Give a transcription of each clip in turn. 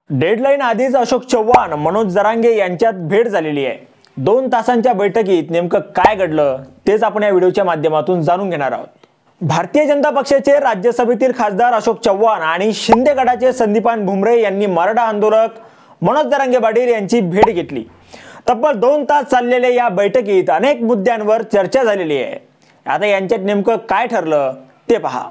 Deadline आधीच अशोक चव्हाण मनोज जरांगे यांच्यात भेट झालेली आहे। 2 तासांच्या बैठकीत नेमकं काय घडलं तेच आपण या व्हिडिओच्या माध्यमातून जाणून घेणार आहोत। भारतीय जनता पक्षाचे राज्यसभेतील खासदार अशोक चव्हाण आणि शिंदे गटाचे संदीपान भुमरे यांनी मराठा आंदोलक मनोज जरांगे पाटील यांची भेट घेतली। तब्बल 2 तास चाललेल्या या बैठकीत अनेक मुद्द्यांवर चर्चा झालेली आहे। आता यांच्यात नेमकं काय ठरलं ते पहा।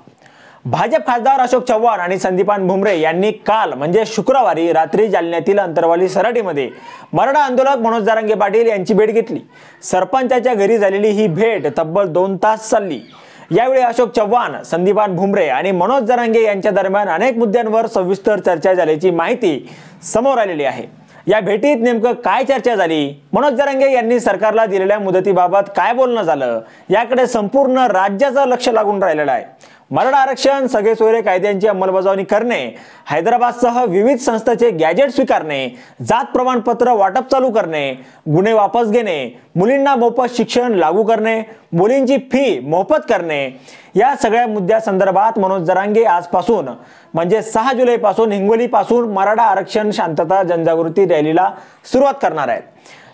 भाजप खासदार अशोक चव्हाण आणि संदीपान भुमरे यांनी काल म्हणजे शुक्रवारी रात्री जालन्यातील अंतरवाली सराटीमध्ये मराठा आंदोलक मनोज जरांगे पाटील यांची भेट घेतली। सरपंचाच्या घरी झालेली ही भेट तब्बल 2 तास चालली। यावेळी अशोक चव्हाण, संदीपान भुमरे आणि मनोज जरांगे यांच्या दरम्यान अनेक मुद्द्यांवर सविस्तर चर्चा झाल्याची माहिती समोर आलेली आहे। या भेटीत नेमकं काय चर्चा झाली, मनोज जरांगे यांनी सरकारला दिलेल्या मुदतीबाबत काय बोलणं झालं, याकडे संपूर्ण राज्याचं लक्ष लागून राहिलेलं आहे। मराठा आरक्षण, सगळे सोयरे कायद्यांची अंमलबजावणी करणे, हैदराबादसह विविध संस्थांचे गॅजेट स्वीकारणे, जात प्रमाणपत्र वाटप चालू करणे, गुन्हे वापस घेणे, मुलींना मोफत शिक्षण लागू करणे, मुलींची फी मोफत करणे, या सगळ्या मुद्द्यासंदर्भात मनोज जरांगे आजपासून म्हणजे 6 जुलैपासून हिंगोलीपासून मराठा आरक्षण शांतता जनजागृती रॅलीला सुरुवात करणार आहेत।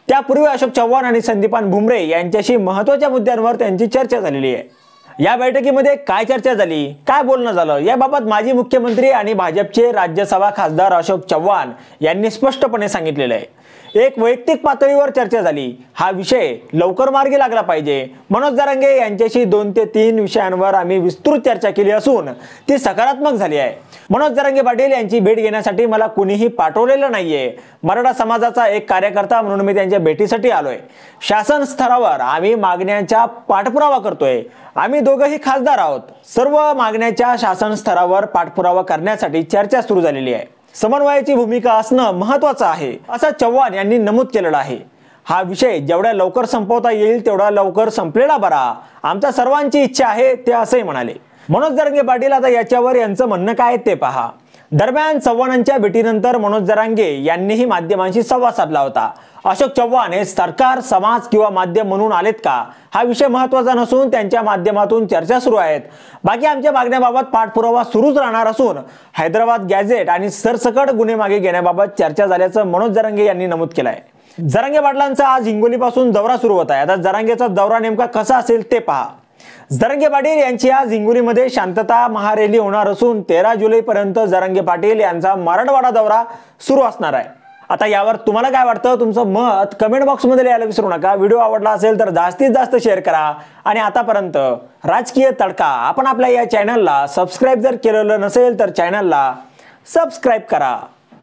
त्यापूर्वी अशोक चव्हाण आणि संदीपान भुमरे यांच्याशी महत्त्वाच्या मुद्द्यांवर त्यांची चर्चा झालेली आहे। या बैठकीमध्ये काय चर्चा झाली, काय बोलणं झालं, याबाबत माजी मुख्यमंत्री आणि भाजपचे राज्यसभा खासदार अशोक चव्हाण यांनी स्पष्टपणे सांगितलेलं आहे। एक वैयक्तिक पातळीवर चर्चा झाली। हा विषय लवकर मार्गी लागला पाहिजे। मनोज जरांगे यांच्याशी 2 ते 3 विषयांवर आम्ही विस्तृत चर्चा केली असून ती सकारात्मक झाली आहे। मनोज जरांगे पाटील यांची भेट घेण्यासाठी मला कुणीही पाठवलेलं नाहीये। मराठा समाजाचा एक कार्यकर्ता म्हणून मी त्यांच्या भेटीसाठी आलोय। शासन स्तरावर आम्ही मागण्यांचा पाठपुरावा करतोय। आम्ही दोघंही खासदार आहोत। सर्व मागण्याच्या शासन स्तरावर पाठपुरावा करण्यासाठी चर्चा सुरू झालेली आहे। समन्वयाची भूमिका असणं महत्त्वाचं आहे, असं चव्हाण यांनी नमूद केलेलं आहे। हा विषय जेवढ्या लवकर संपवता येईल तेवढा लवकर संपलेला बरा, आमच्या सर्वांची इच्छा आहे, ते असंही म्हणाले। मनोज जरांगे पाटील आता याच्यावर यांचं म्हणणं काय ते पहा। दरम्यान चव्हाणांच्या भेटीनंतर मनोज जरांगे यांनीही माध्यमांशी संवाद साधला होता। अशोक चव्हाण हे सरकार, समाज किंवा माध्यम म्हणून आलेत का, हा विषय महत्त्वाचा नसून त्यांच्या माध्यमातून चर्चा सुरू आहेत। बाकी आमच्या मागण्याबाबत पाठपुरावा सुरूच राहणार असून हैदराबाद गॅजेट आणि सरसकट गुन्हे मागे घेण्याबाबत चर्चा झाल्याचं मनोज जरांगे यांनी नमूद केलं आहे। जरांगे पाटलांचा आज हिंगोलीपासून दौरा सुरू होत आहे। आता जरांगेचा दौरा नेमका कसा असेल ते पहा। जरांगे पाटील यांची आज हिंगोलीमध्ये शांतता महारॅली होणार असून 13 जुलैपर्यंत जरांगे पाटील यांचा मराठवाडा दौरा सुरू असणार आहे। आता यावर तुम्हाला काय वाटतं, तुमचं मत कमेंट बॉक्समध्ये लिहायला विसरू नका। व्हिडिओ आवडला असेल तर जास्तीत जास्त शेअर करा आणि आतापर्यंत राजकीय तडका आपण आपल्या या चॅनलला सबस्क्राईब जर केलेलं नसेल तर चॅनलला सबस्क्राईब करा।